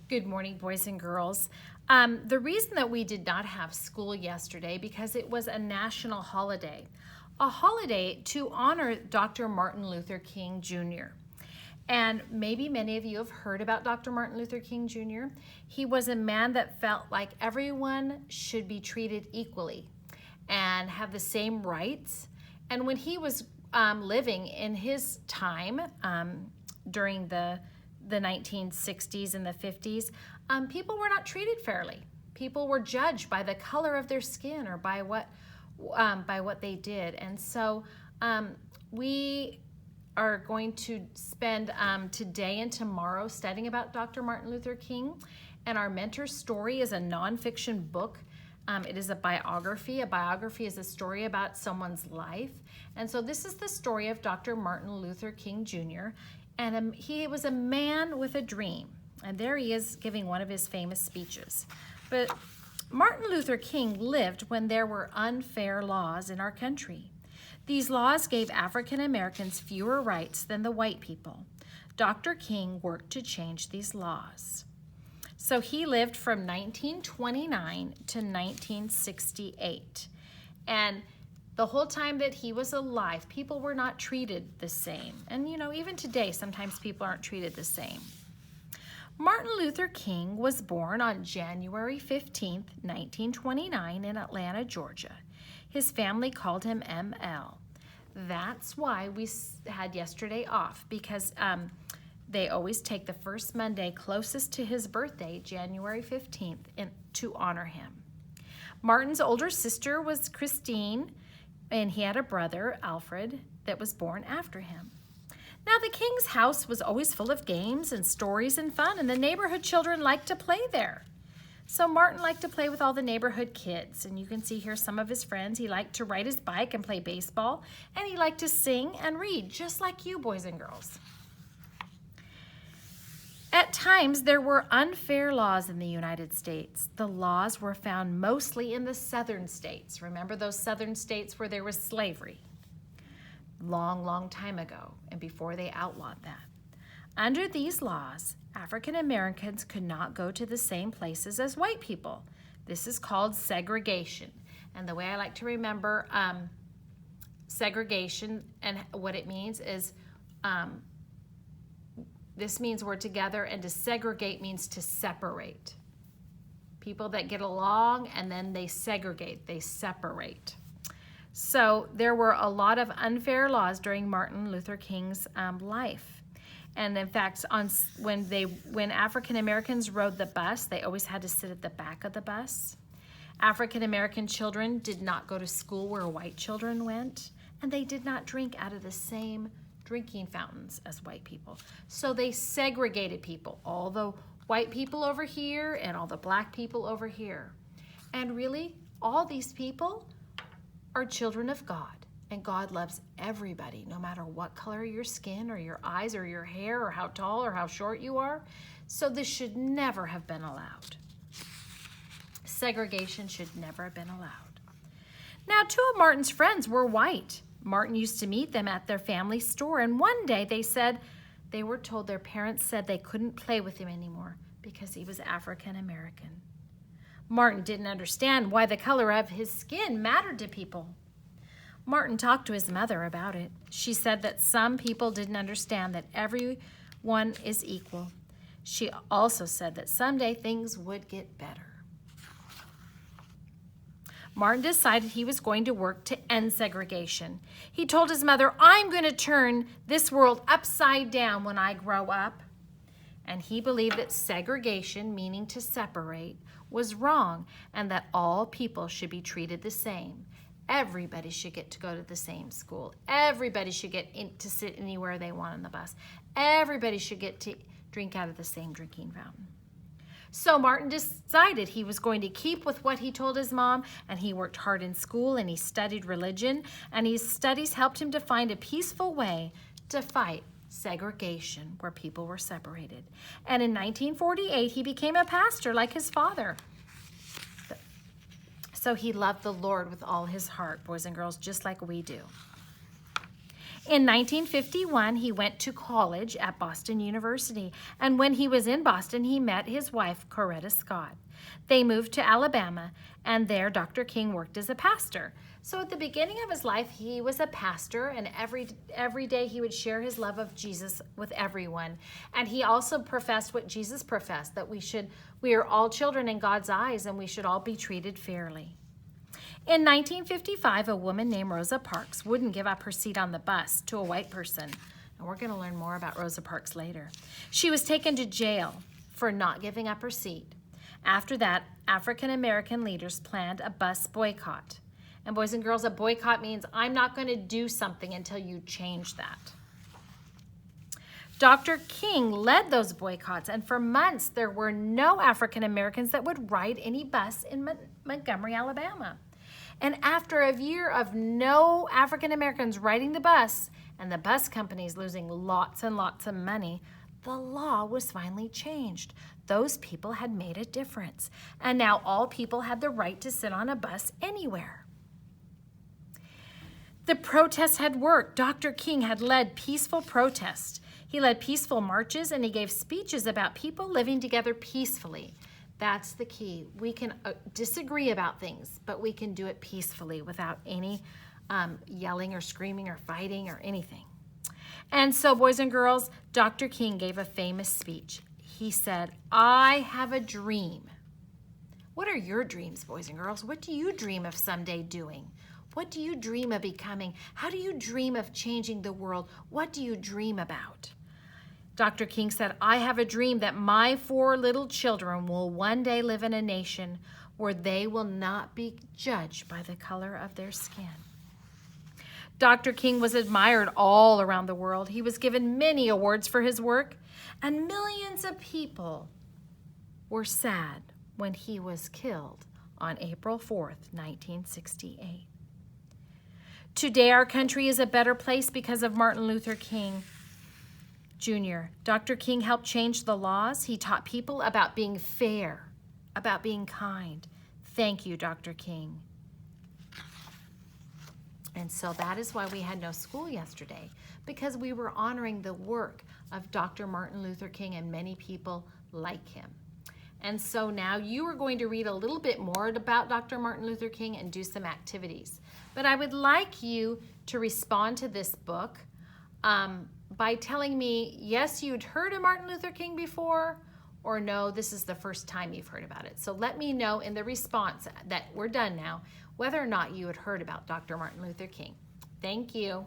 Good morning, boys and girls. The reason that we did not have school yesterday because it was a national holiday, a holiday to honor Dr. Martin Luther King Jr. And maybe many of you have heard about Dr. Martin Luther King Jr. He was a man that felt like everyone should be treated equally and have the same rights. And when he was living in his time during the 1960s and the 50s, people were not treated fairly. People were judged by the color of their skin or by what they did. And so we are going to spend today and tomorrow studying about Dr. Martin Luther King. And our mentor story is a nonfiction book. It is a biography. A biography is a story about someone's life. And so this is the story of Dr. Martin Luther King Jr. And he was a man with a dream. And there he is giving one of his famous speeches. But Martin Luther King lived when there were unfair laws in our country. These laws gave African Americans fewer rights than the white people. Dr. King worked to change these laws. So he lived from 1929 to 1968. And the whole time that he was alive, people were not treated the same. And even today, sometimes people aren't treated the same. Martin Luther King was born on January 15th, 1929 in Atlanta, Georgia. His family called him ML. That's why we had yesterday off, because they always take the first Monday closest to his birthday, January 15th, to honor him. Martin's older sister was Christine, and he had a brother, Alfred, that was born after him. Now, the king's house was always full of games and stories and fun, and the neighborhood children liked to play there. So Martin liked to play with all the neighborhood kids, and you can see here some of his friends. He liked to ride his bike and play baseball, and he liked to sing and read, just like you, boys and girls. At times, there were unfair laws in the United States. The laws were found mostly in the southern states. Remember those southern states where there was slavery? Long time ago, and before they outlawed that. Under these laws, African Americans could not go to the same places as white people. This is called segregation. And the way I like to remember segregation and what it means is this means we're together, and to segregate means to separate. People that get along and then they segregate, they separate. So there were a lot of unfair laws during Martin Luther King's life. And in fact, when African Americans rode the bus, they always had to sit at the back of the bus. African American children did not go to school where white children went, and they did not drink out of the same drinking fountains as white people. So they segregated people, all the white people over here and all the black people over here. And really, all these people are children of God, and God loves everybody, no matter what color your skin or your eyes or your hair or how tall or how short you are. So this should never have been allowed. Segregation should never have been allowed. Now, two of Martin's friends were white. Martin used to meet them at their family store, and one day they were told their parents said they couldn't play with him anymore because he was African American. Martin didn't understand why the color of his skin mattered to people. Martin talked to his mother about it. She said that some people didn't understand that everyone is equal. She also said that someday things would get better. Martin decided he was going to work to end segregation. He told his mother, "I'm going to turn this world upside down when I grow up." And he believed that segregation, meaning to separate, was wrong, and that all people should be treated the same. Everybody should get to go to the same school. Everybody should get to sit anywhere they want on the bus. Everybody should get to drink out of the same drinking fountain. So Martin decided he was going to keep with what he told his mom, and he worked hard in school, and he studied religion, and his studies helped him to find a peaceful way to fight segregation where people were separated. And in 1948, he became a pastor like his father. So he loved the Lord with all his heart, boys and girls, just like we do. In 1951, he went to college at Boston University, and when he was in Boston, he met his wife, Coretta Scott. They moved to Alabama, and there Dr. King worked as a pastor. So at the beginning of his life, he was a pastor, and every day he would share his love of Jesus with everyone. And he also professed what Jesus professed, that we are all children in God's eyes, and we should all be treated fairly. In 1955, a woman named Rosa Parks wouldn't give up her seat on the bus to a white person. And we're going to learn more about Rosa Parks later. She was taken to jail for not giving up her seat. After that, African American leaders planned a bus boycott. And boys and girls, a boycott means I'm not going to do something until you change that. Dr. King led those boycotts, and for months there were no African Americans that would ride any bus in Montgomery, Alabama. And after a year of no African Americans riding the bus and the bus companies losing lots and lots of money, the law was finally changed. Those people had made a difference, and now all people had the right to sit on a bus anywhere. The protests had worked. Dr. King had led peaceful protests. He led peaceful marches, and he gave speeches about people living together peacefully. That's the key. We can disagree about things, but we can do it peacefully without any yelling or screaming or fighting or anything. And so, boys and girls, Dr. King gave a famous speech. He said, "I have a dream." What are your dreams, boys and girls? What do you dream of someday doing? What do you dream of becoming? How do you dream of changing the world? What do you dream about? Dr. King said, "I have a dream that my 4 little children will one day live in a nation where they will not be judged by the color of their skin." Dr. King was admired all around the world. He was given many awards for his work, and millions of people were sad when he was killed on April 4th, 1968. Today, our country is a better place because of Martin Luther King Jr. Dr. King helped change the laws. He taught people about being fair, about being kind. Thank you, Dr. King. And so that is why we had no school yesterday, because we were honoring the work of Dr. Martin Luther King and many people like him. And so now you are going to read a little bit more about Dr. Martin Luther King and do some activities. But I would like you to respond to this book by telling me, yes, you'd heard of Martin Luther King before, or no, this is the first time you've heard about it. So let me know in the response that we're done now, whether or not you had heard about Dr. Martin Luther King. Thank you.